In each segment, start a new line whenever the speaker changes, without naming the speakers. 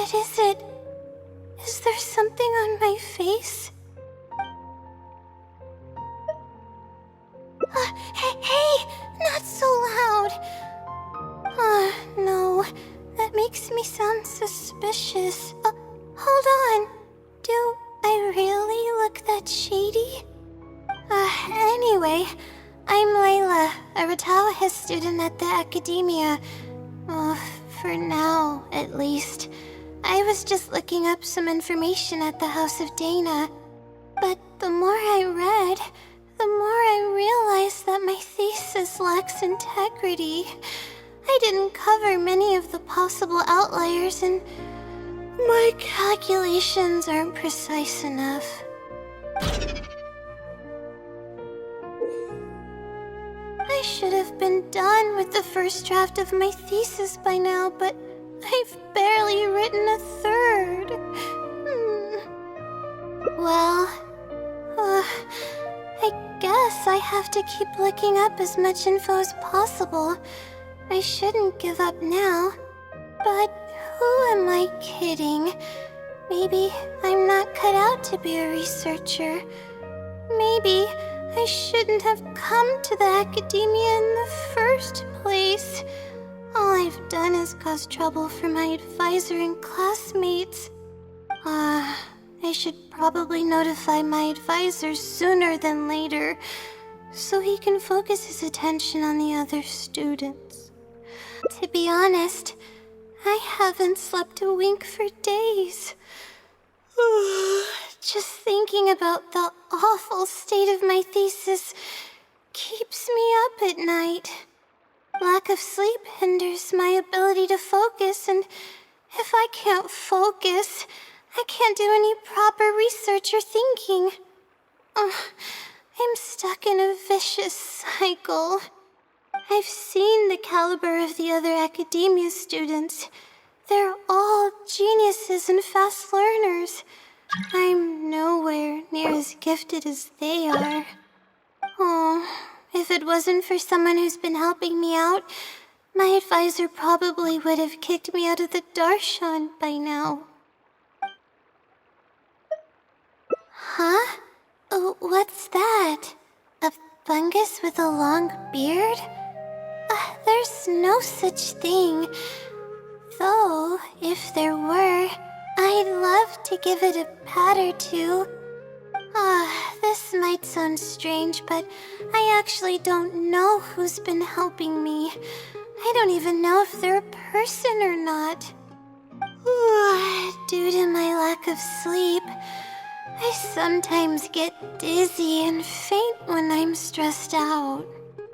What is it? Is there something on my face? Hey! Not so loud! No. That makes me sound suspicious. Hold on. Do I really look that shady? Anyway, I'm Layla, a Ratawa student at the academia. For now, at least. I was just looking up some information at the House of Dana. But the more I read, the more I realized that my thesis lacks integrity. I didn't cover many of the possible outliers, and my calculations aren't precise enough. I should have been done with the first draft of my thesis by now, but I've barely written a third. Well, I guess I have to keep looking up as much info as possible. I shouldn't give up now. But who am I kidding? Maybe I'm not cut out to be a researcher. Maybe I shouldn't have come to the academia in the first place. All I've done is cause trouble for my advisor and classmates. I should probably notify my advisor sooner than later, so he can focus his attention on the other students. To be honest, I haven't slept a wink for days. Just thinking about the awful state of my thesis keeps me up at night. Lack of sleep hinders my ability to focus, and if I can't focus, I can't do any proper research or thinking. I'm stuck in a vicious cycle. I've seen the caliber of the other academia students. They're all geniuses and fast learners. I'm nowhere near as gifted as they are. If it wasn't for someone who's been helping me out, my advisor probably would have kicked me out of the darshan by now. Huh? What's that? A fungus with a long beard? There's no such thing. Though, if there were, I'd love to give it a pat or two. This might sound strange, but I actually don't know who's been helping me. I don't even know if they're a person or not. Due to my lack of sleep, I sometimes get dizzy and faint when I'm stressed out.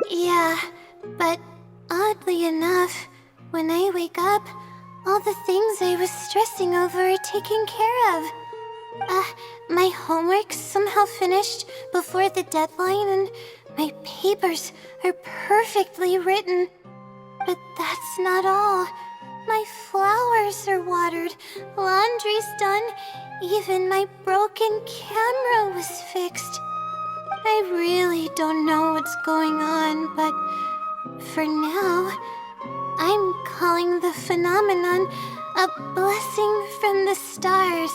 Yeah, but oddly enough, when I wake up, all the things I was stressing over are taken care of. My homework's somehow finished before the deadline, and my papers are perfectly written. But that's not all. My flowers are watered, laundry's done, even my broken camera was fixed. I really don't know what's going on, but for now, I'm calling the phenomenon a blessing from the stars.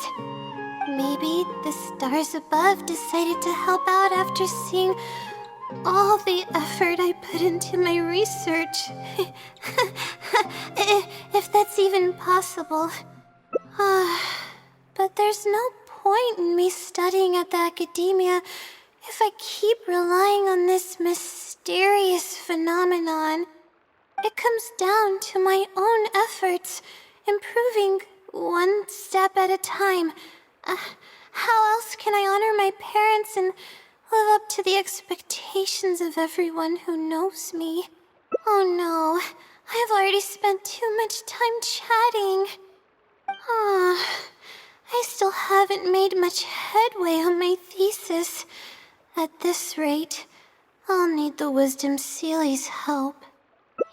Maybe the stars above decided to help out after seeing all the effort I put into my research. If that's even possible. But there's no point in me studying at the academia if I keep relying on this mysterious phenomenon. It comes down to my own efforts, improving one step at a time. How else can I honor my parents and live up to the expectations of everyone who knows me? Oh no, I've already spent too much time chatting. I still haven't made much headway on my thesis. At this rate, I'll need the Wisdom Seeley's help.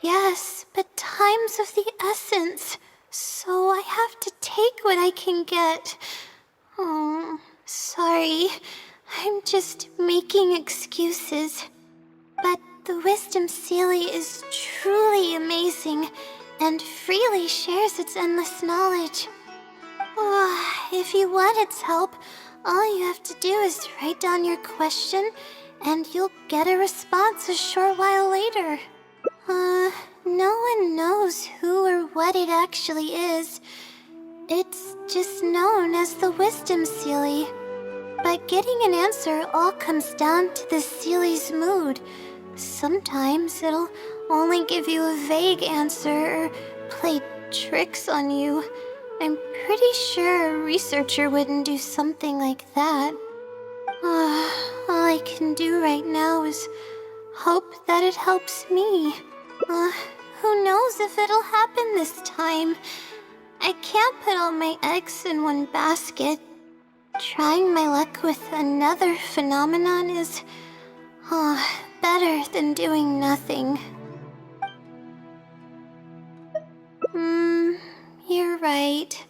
Yes, but time's of the essence, so I have to take what I can get. Sorry, I'm just making excuses. But the Wisdom Seelie is truly amazing and freely shares its endless knowledge. If you want its help, all you have to do is write down your question, and you'll get a response a short while later. No one knows who or what it actually is. It's just known as the Wisdom Seelie. But getting an answer all comes down to the Seelie's mood. Sometimes it'll only give you a vague answer or play tricks on you. I'm pretty sure a researcher wouldn't do something like that. All I can do right now is hope that it helps me. Who knows if it'll happen this time? I can't put all my eggs in one basket. Trying my luck with another phenomenon is, better than doing nothing. You're right.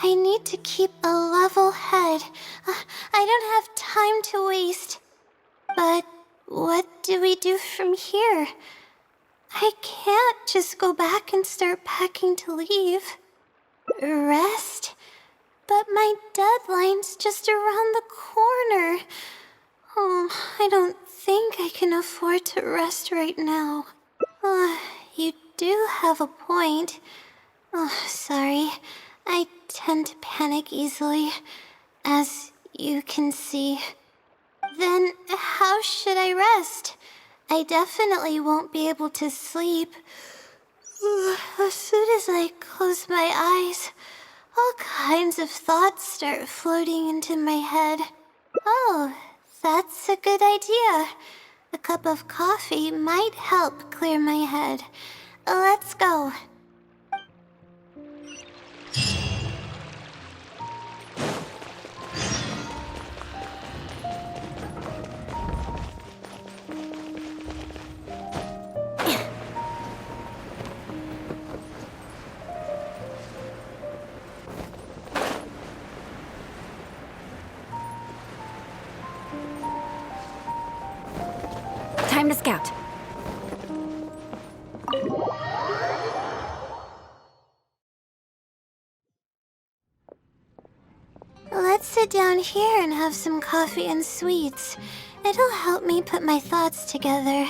I need to keep a level head. I don't have time to waste. But what do we do from here? I can't just go back and start packing to leave. Rest? But my deadline's just around the corner. I don't think I can afford to rest right now. You do have a point. Sorry. I tend to panic easily, as you can see. Then how should I rest? I definitely won't be able to sleep. As soon as I close my eyes, all kinds of thoughts start floating into my head. Oh, that's a good idea. A cup of coffee might help clear my head. Let's go.
Time to scout.
Let's sit down here and have some coffee and sweets. It'll help me put my thoughts together.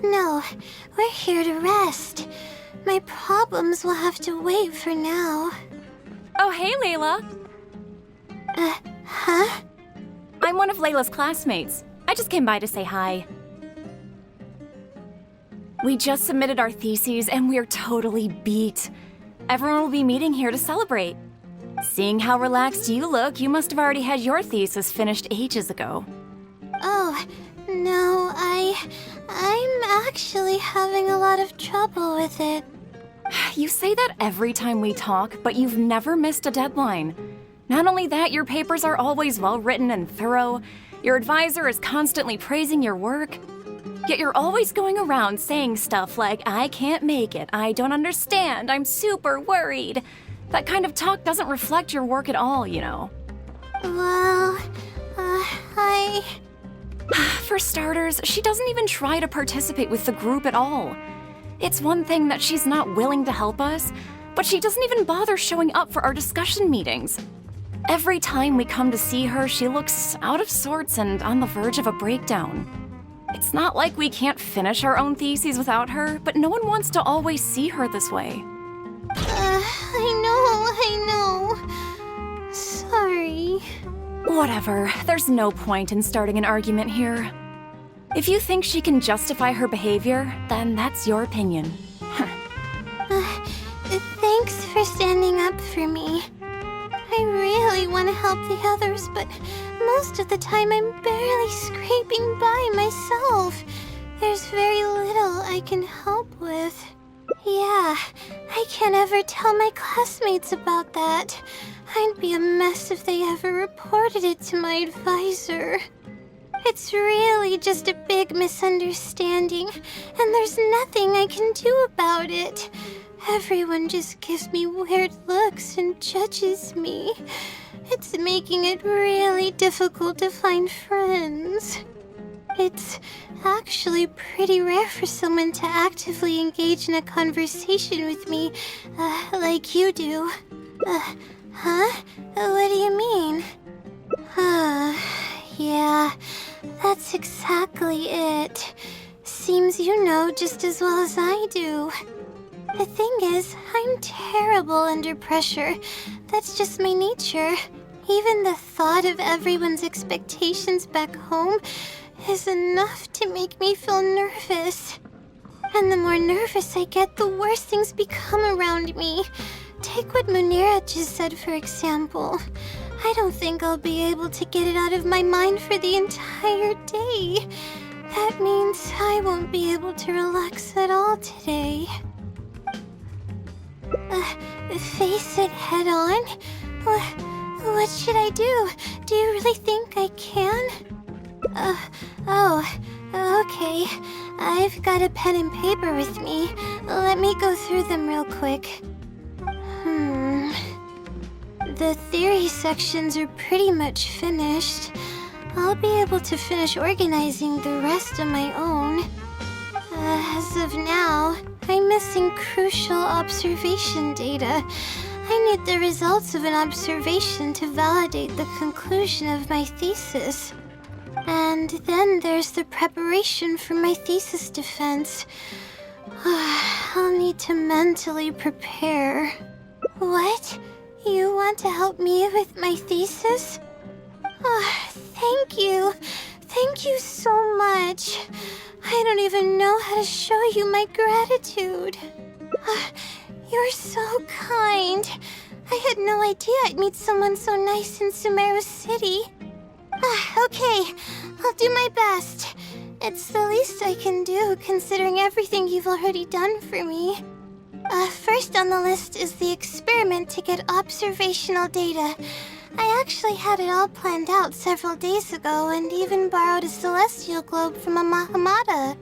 No. We're here to rest. My problems will have to wait for now.
Oh, hey, Layla.
Huh?
I'm one of Layla's classmates. I just came by to say hi. We just submitted our theses and we're totally beat. Everyone will be meeting here to celebrate. Seeing how relaxed you look, you must have already had your thesis finished ages ago.
Oh, no, I'm actually having a lot of trouble with it.
You say that every time we talk, but you've never missed a deadline. Not only that, your papers are always well written and thorough. Your advisor is constantly praising your work. Yet you're always going around saying stuff like, I can't make it, I don't understand, I'm super worried. That kind of talk doesn't reflect your work at all, you know.
Well,
For starters, she doesn't even try to participate with the group at all. It's one thing that she's not willing to help us, but she doesn't even bother showing up for our discussion meetings. Every time we come to see her, she looks out of sorts and on the verge of a breakdown. It's not like we can't finish our own theses without her, but no one wants to always see her this way.
I know. Sorry.
Whatever, there's no point in starting an argument here. If you think she can justify her behavior, then that's your opinion.
Thanks for standing up for me. I really want to help the others, but most of the time I'm barely scraping by myself. There's very little I can help with. Yeah, I can't ever tell my classmates about that. I'd be a mess if they ever reported it to my advisor. It's really just a big misunderstanding, and there's nothing I can do about it. Everyone just gives me weird looks and judges me. It's making it really difficult to find friends. It's actually pretty rare for someone to actively engage in a conversation with me, like you do. Huh? What do you mean? Yeah, that's exactly it. Seems you know just as well as I do. The thing is, I'm terrible under pressure. That's just my nature. Even the thought of everyone's expectations back home is enough to make me feel nervous. And the more nervous I get, the worse things become around me. Take what Munira just said, for example. I don't think I'll be able to get it out of my mind for the entire day. That means I won't be able to relax at all today. Face it head on? What should I do? Do you really think I can? Okay. I've got a pen and paper with me. Let me go through them real quick. The theory sections are pretty much finished. I'll be able to finish organizing the rest on my own. As of now, I'm missing crucial observation data. I need the results of an observation to validate the conclusion of my thesis. And then there's the preparation for my thesis defense. I'll need to mentally prepare. What? You want to help me with my thesis? Thank you. Thank you so much. I don't even know how to show you my gratitude. You're so kind. I had no idea I'd meet someone so nice in Sumeru City. Okay, I'll do my best. It's the least I can do, considering everything you've already done for me. First on the list is the experiment to get observational data. I actually had it all planned out several days ago and even borrowed a celestial globe from a Mahamada.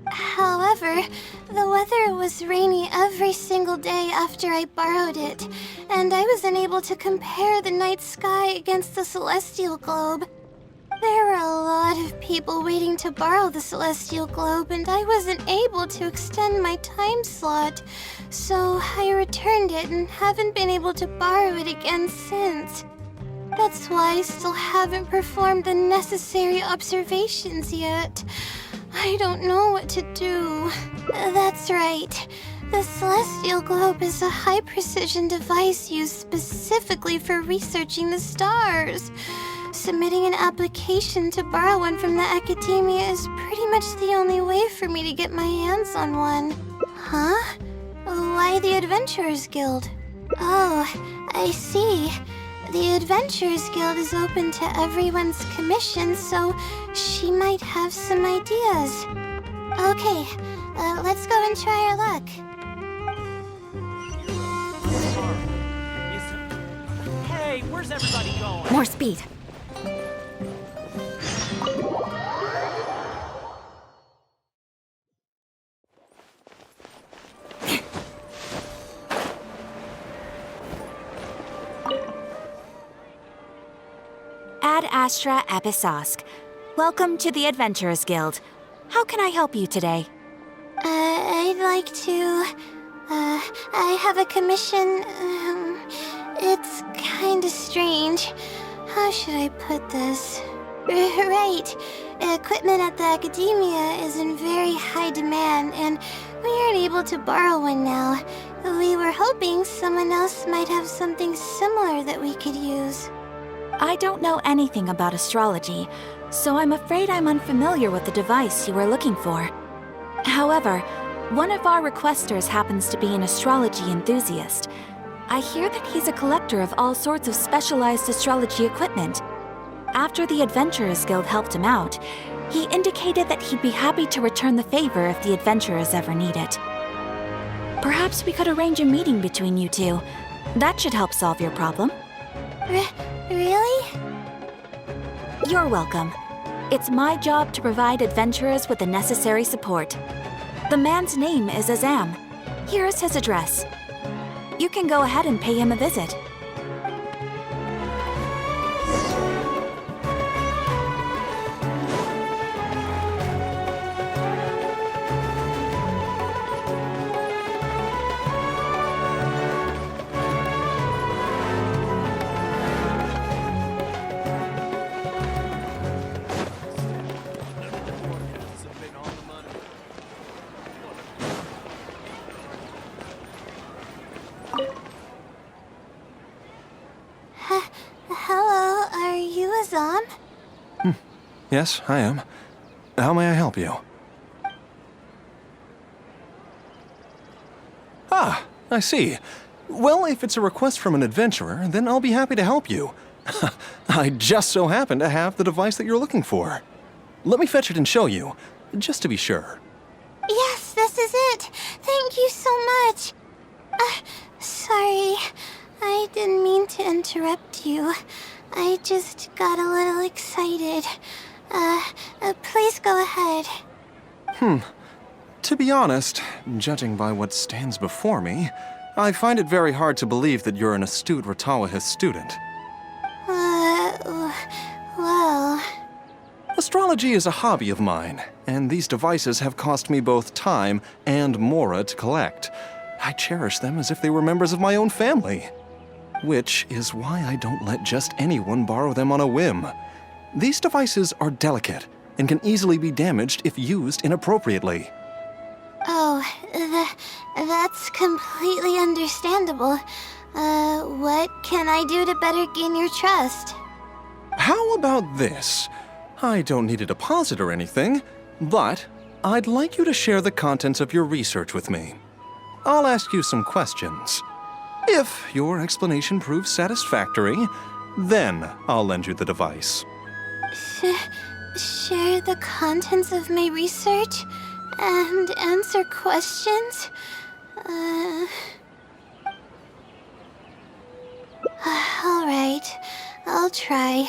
However, the weather was rainy every single day after I borrowed it, and I was unable to compare the night sky against the celestial globe. There were a lot of people waiting to borrow the celestial globe, and I wasn't able to extend my time slot, so I returned it and haven't been able to borrow it again since. That's why I still haven't performed the necessary observations yet. I don't know what to do. That's right. The celestial globe is a high-precision device used specifically for researching the stars. Submitting an application to borrow one from the academia is pretty much the only way for me to get my hands on one. Huh? Why the Adventurers Guild? Oh, I see. The Adventurers Guild is open to everyone's commission, so she might have some ideas. Okay, let's go and try our luck.
Hey, where's everybody going?
More speed.
Ad Astra Abyssosque. Welcome to the Adventurers Guild. How can I help you today?
I'd like to... I have a commission... it's kinda strange. How should I put this? Right. Equipment at the academia is in very high demand, and we aren't able to borrow one now. We were hoping someone else might have something similar that we could use.
I don't know anything about astrology, so I'm afraid I'm unfamiliar with the device you are looking for. However, one of our requesters happens to be an astrology enthusiast. I hear that he's a collector of all sorts of specialized astrology equipment. After the Adventurers Guild helped him out, he indicated that he'd be happy to return the favor if the adventurers ever need it. Perhaps we could arrange a meeting between you two. That should help solve your problem.
Really?
You're welcome. It's my job to provide adventurers with the necessary support. The man's name is Azam. Here's his address. You can go ahead and pay him a visit.
Yes, I am. How may I help you? Ah, I see. Well, if it's a request from an adventurer, then I'll be happy to help you. I just so happen to have the device that you're looking for. Let me fetch it and show you, just to be sure.
Yes, this is it. Thank you so much. Sorry. I didn't mean to interrupt you. I just got a little excited. Please go ahead.
To be honest, judging by what stands before me, I find it very hard to believe that you're an astute Ratawahist student.
Well...
Astrology is a hobby of mine, and these devices have cost me both time and mora to collect. I cherish them as if they were members of my own family. Which is why I don't let just anyone borrow them on a whim. These devices are delicate and can easily be damaged if used inappropriately.
Oh, that's completely understandable. What can I do to better gain your trust?
How about this? I don't need a deposit or anything, but I'd like you to share the contents of your research with me. I'll ask you some questions. If your explanation proves satisfactory, then I'll lend you the device.
Share the contents of my research and answer questions? Alright, I'll try.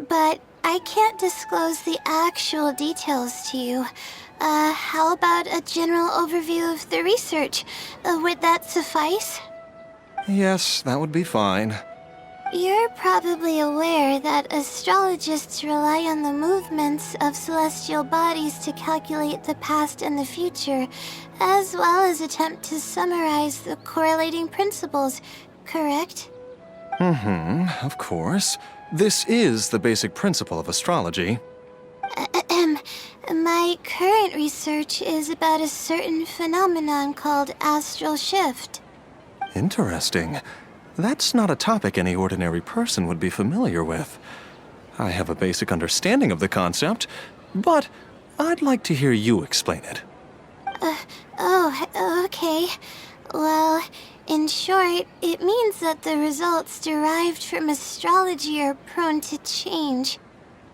But I can't disclose the actual details to you. How about a general overview of the research? Would that suffice?
Yes, that would be fine.
You're probably aware that astrologists rely on the movements of celestial bodies to calculate the past and the future, as well as attempt to summarize the correlating principles, correct?
Of course. This is the basic principle of astrology.
My current research is about a certain phenomenon called astral shift.
Interesting. That's not a topic any ordinary person would be familiar with. I have a basic understanding of the concept, but I'd like to hear you explain it.
Okay. Well, in short, it means that the results derived from astrology are prone to change.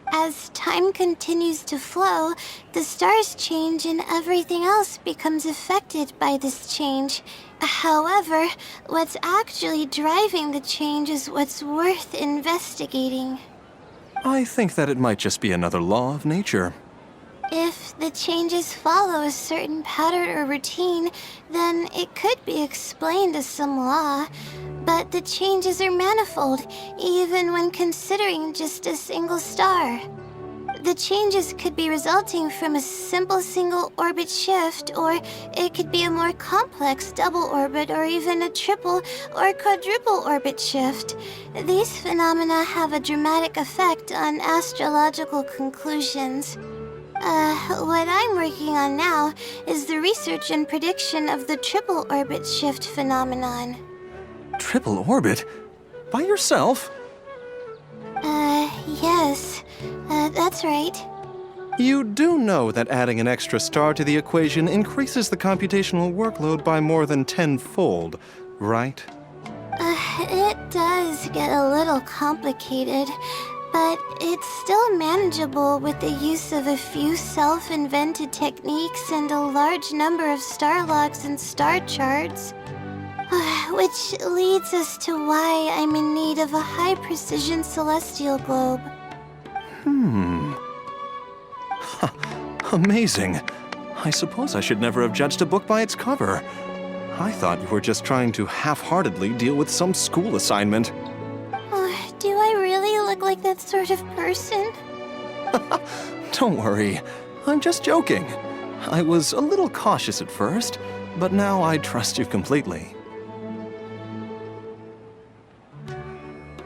As time continues to flow, the stars change and everything else becomes affected by this change. However, what's actually driving the change is what's worth investigating.
I think that it might just be another law of nature.
If the changes follow a certain pattern or routine, then it could be explained as some law. But the changes are manifold, even when considering just a single star. The changes could be resulting from a simple single orbit shift, or it could be a more complex double orbit, or even a triple or quadruple orbit shift. These phenomena have a dramatic effect on astrological conclusions. What I'm working on now is the research and prediction of the triple orbit shift phenomenon.
Triple orbit? By yourself?
Yes. That's right.
You do know that adding an extra star to the equation increases the computational workload by more than tenfold, right?
It does get a little complicated, but it's still manageable with the use of a few self-invented techniques and a large number of star logs and star charts. Which leads us to why I'm in need of a high-precision celestial globe.
Amazing. I suppose I should never have judged a book by its cover. I thought you were just trying to half-heartedly deal with some school assignment.
Do I really look like that sort of person?
Don't worry. I'm just joking. I was a little cautious at first, but now I trust you completely.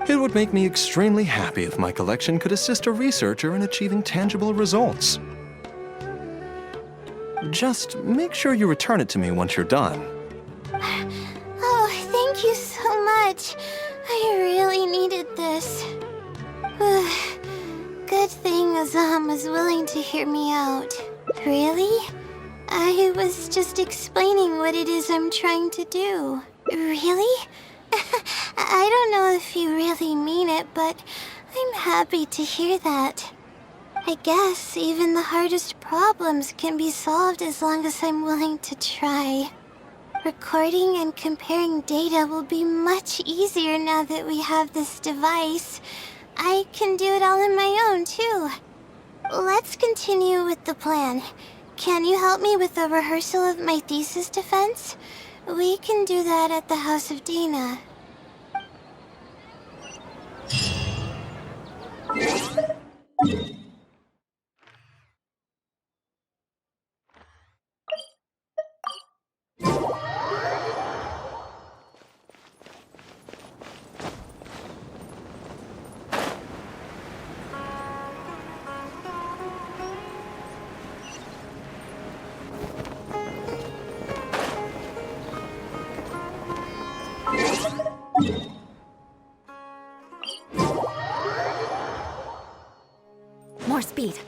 It would make me extremely happy if my collection could assist a researcher in achieving tangible results. Just make sure you return it to me once you're done.
Oh, thank you so much. I really needed this. Good thing Azam was willing to hear me out. Really? I was just explaining what it is I'm trying to do. Really? I don't know if you really mean it, but I'm happy to hear that. I guess even the hardest problems can be solved as long as I'm willing to try. Recording and comparing data will be much easier now that we have this device. I can do it all on my own, too. Let's continue with the plan. Can you help me with the rehearsal of my thesis defense? We can do that at the House of Dana.
More speed.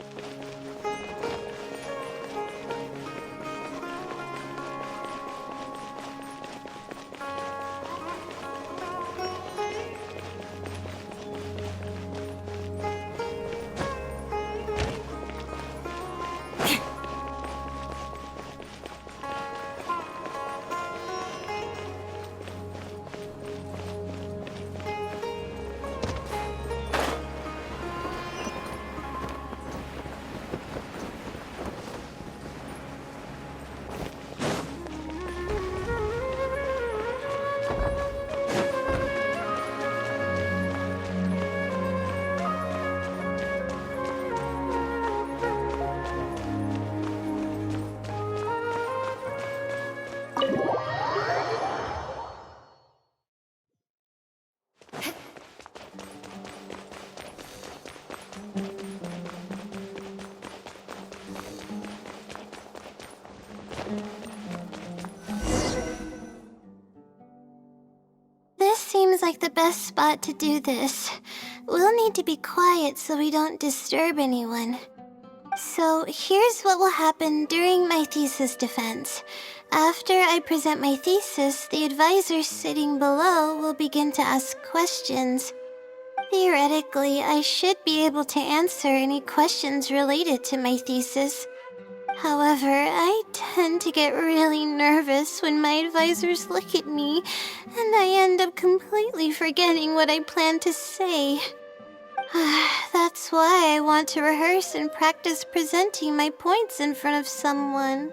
This seems like the best spot to do this. We'll need to be quiet so we don't disturb anyone. So here's what will happen during my thesis defense. After I present my thesis, the advisors sitting below will begin to ask questions. Theoretically, I should be able to answer any questions related to my thesis. However, I tend to get really nervous when my advisors look at me, and I end up completely forgetting what I plan to say. That's why I want to rehearse and practice presenting my points in front of someone.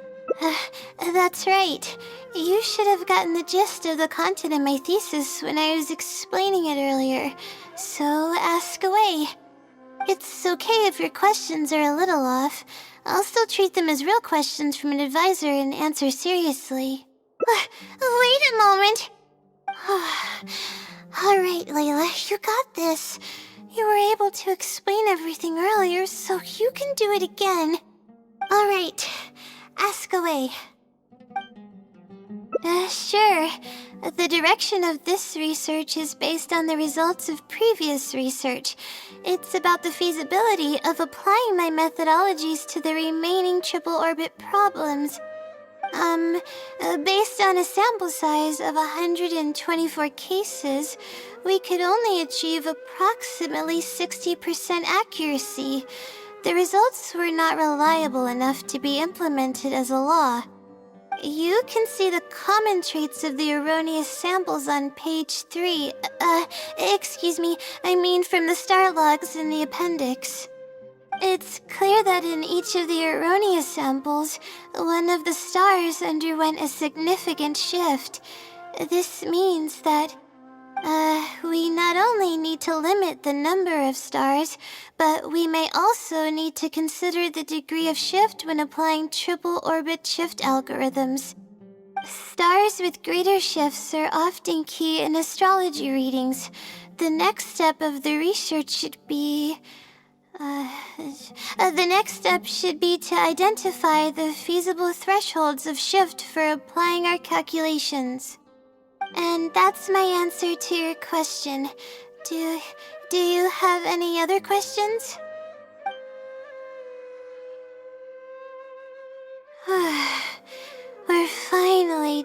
That's right. You should have gotten the gist of the content of my thesis when I was explaining it earlier, so ask away. It's okay if your questions are a little off. I'll still treat them as real questions from an advisor and answer seriously. Wait a moment! Alright, Layla, you got this. You were able to explain everything earlier, so you can do it again. Alright, ask away. Sure. The direction of this research is based on the results of previous research. It's about the feasibility of applying my methodologies to the remaining triple orbit problems. Based on a sample size of 124 cases, we could only achieve approximately 60% accuracy. The results were not reliable enough to be implemented as a law. You can see the common traits of the erroneous samples on page 3. Excuse me, I mean from the star logs in the appendix. It's clear that in each of the erroneous samples, one of the stars underwent a significant shift. This means that, we not only need to limit the number of stars, but we may also need to consider the degree of shift when applying triple orbit shift algorithms. Stars with greater shifts are often key in astrology readings. The next step of the research should be... the next step should be to identify the feasible thresholds of shift for applying our calculations. And that's my answer to your question. Do you have any other questions?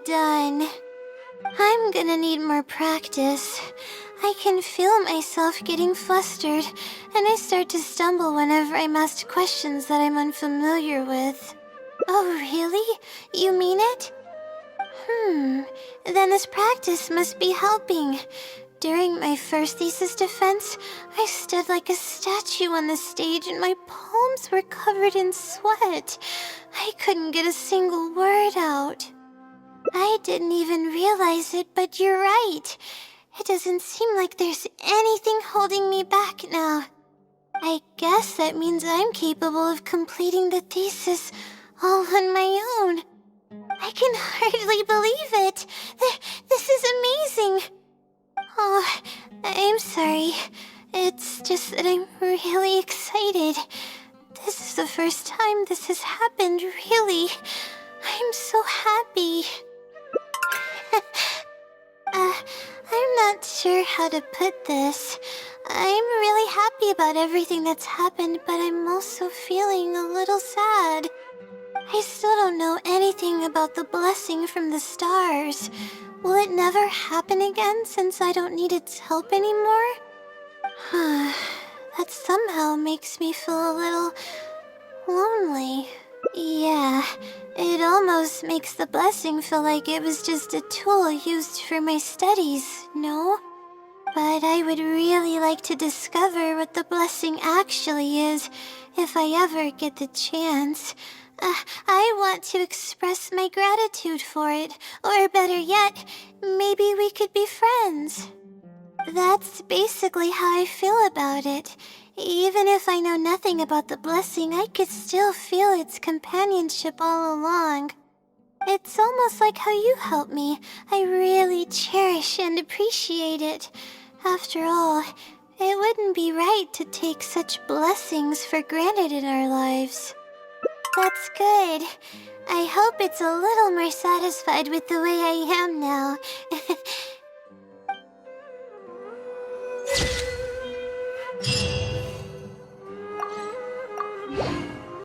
done. I'm gonna need more practice. I can feel myself getting flustered, and I start to stumble whenever I'm asked questions that I'm unfamiliar with. Oh, really? You mean it? Then this practice must be helping. During my first thesis defense, I stood like a statue on the stage and my palms were covered in sweat. I couldn't get a single word out. I didn't even realize it, but you're right. It doesn't seem like there's anything holding me back now. I guess that means I'm capable of completing the thesis all on my own. I can hardly believe it. This is amazing. Oh, I'm sorry. It's just that I'm really excited. This is the first time this has happened, really. I'm so happy. I'm not sure how to put this. I'm really happy about everything that's happened, but I'm also feeling a little sad. I still don't know anything about the blessing from the stars. Will it never happen again since I don't need its help anymore? That somehow makes me feel a little lonely. Yeah, it almost makes the blessing feel like it was just a tool used for my studies, no? But I would really like to discover what the blessing actually is if I ever get the chance. I want to express my gratitude for it, or better yet, maybe we could be friends. That's basically how I feel about it. Even if I know nothing about the blessing, I could still feel its companionship all along. It's almost like how you help me. I really cherish and appreciate it. After all, it wouldn't be right to take such blessings for granted in our lives. That's good. I hope it's a little more satisfied with the way I am now.